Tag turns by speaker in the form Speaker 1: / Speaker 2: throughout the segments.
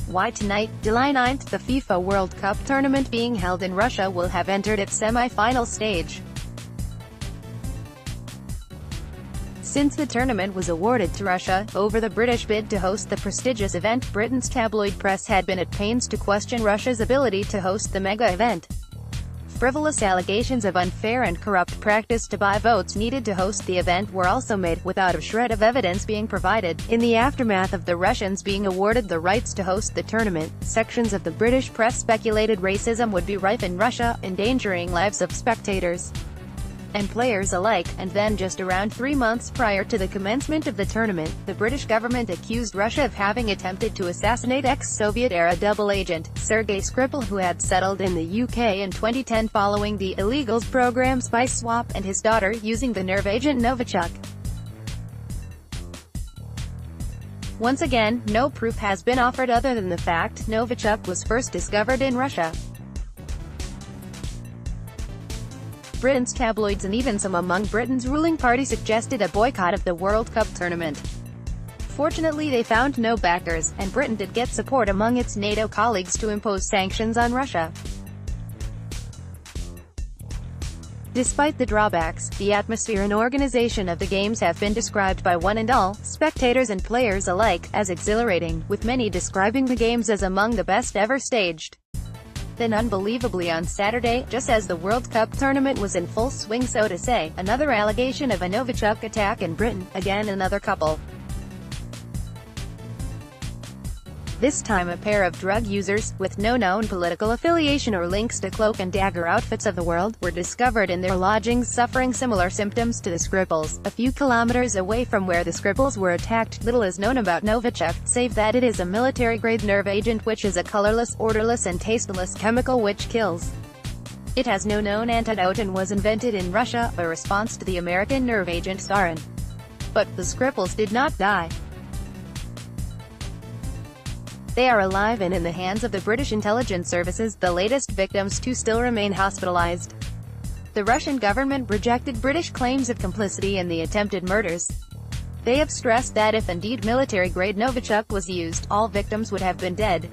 Speaker 1: Why tonight, July 9th, the FIFA World Cup tournament being held in Russia will have entered its semi-final stage. Since the tournament was awarded to Russia, over the British bid to host the prestigious event, Britain's tabloid press had been at pains to question Russia's ability to host the mega event. Frivolous allegations of unfair and corrupt practice to buy votes needed to host the event were also made, without a shred of evidence being provided. In the aftermath of the Russians being awarded the rights to host the tournament, sections of the British press speculated racism would be rife in Russia, endangering lives of spectators and players alike. And then, just around 3 months prior to the commencement of the tournament, the British government accused Russia of having attempted to assassinate ex-Soviet-era double agent, Sergei Skripal, who had settled in the UK in 2010 following the illegals program Spice Swap, and his daughter, using the nerve agent Novichok. Once again, no proof has been offered other than the fact Novichok was first discovered in Russia. Britain's tabloids and even some among Britain's ruling party suggested a boycott of the World Cup tournament. Fortunately, they found no backers, and Britain did get support among its NATO colleagues to impose sanctions on Russia. Despite the drawbacks, the atmosphere and organization of the games have been described by one and all, spectators and players alike, as exhilarating, with many describing the games as among the best ever staged. Then unbelievably on Saturday, just as the World Cup tournament was in full swing, so to say, another allegation of a Novichok attack in Britain, again another couple. This time a pair of drug users, with no known political affiliation or links to cloak and dagger outfits of the world, were discovered in their lodgings suffering similar symptoms to the Skripals. A few kilometers away from where the Skripals were attacked, little is known about Novichok, save that it is a military-grade nerve agent which is a colorless, odorless and tasteless chemical which kills. It has no known antidote and was invented in Russia, a response to the American nerve agent sarin. But the Skripals did not die. They are alive and in the hands of the British intelligence services. The latest victims too still remain hospitalized. The Russian government rejected British claims of complicity in the attempted murders. They have stressed that if indeed military-grade Novichok was used, all victims would have been dead.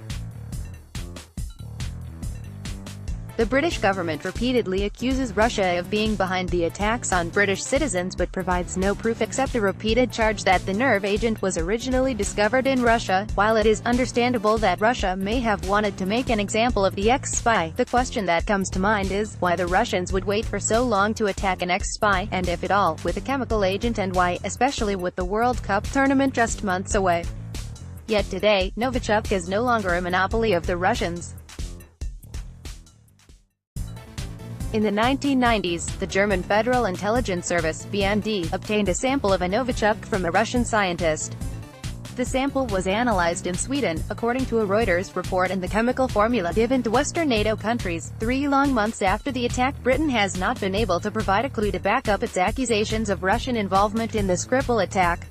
Speaker 1: The British government repeatedly accuses Russia of being behind the attacks on British citizens but provides no proof except a repeated charge that the nerve agent was originally discovered in Russia. While it is understandable that Russia may have wanted to make an example of the ex-spy, the question that comes to mind is, why the Russians would wait for so long to attack an ex-spy, and if at all, with a chemical agent, and why, especially with the World Cup tournament just months away. Yet today, Novichok is no longer a monopoly of the Russians. In the 1990s, the German Federal Intelligence Service, BND, obtained a sample of a Novichok from a Russian scientist. The sample was analyzed in Sweden, according to a Reuters report, and the chemical formula given to Western NATO countries. 3 long months after the attack, Britain has not been able to provide a clue to back up its accusations of Russian involvement in the Skripal attack.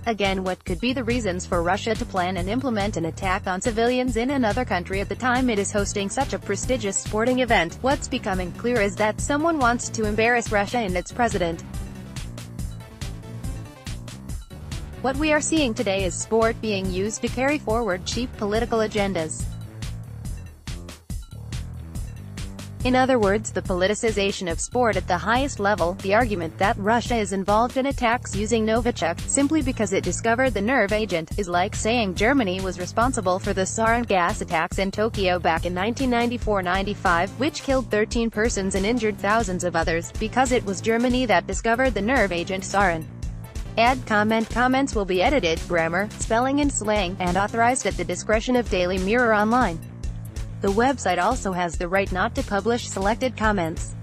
Speaker 1: Again, what could be the reasons for Russia to plan and implement an attack on civilians in another country at the time it is hosting such a prestigious sporting event? What's becoming clear is that someone wants to embarrass Russia and its president. What we are seeing today is sport being used to carry forward cheap political agendas. In other words, the politicization of sport at the highest level. The argument that Russia is involved in attacks using Novichok, simply because it discovered the nerve agent, is like saying Germany was responsible for the sarin gas attacks in Tokyo back in 1994-95, which killed 13 persons and injured thousands of others, because it was Germany that discovered the nerve agent sarin. Add comment. Comments will be edited, grammar, spelling and slang, and authorized at the discretion of Daily Mirror Online. The website also has the right not to publish selected comments.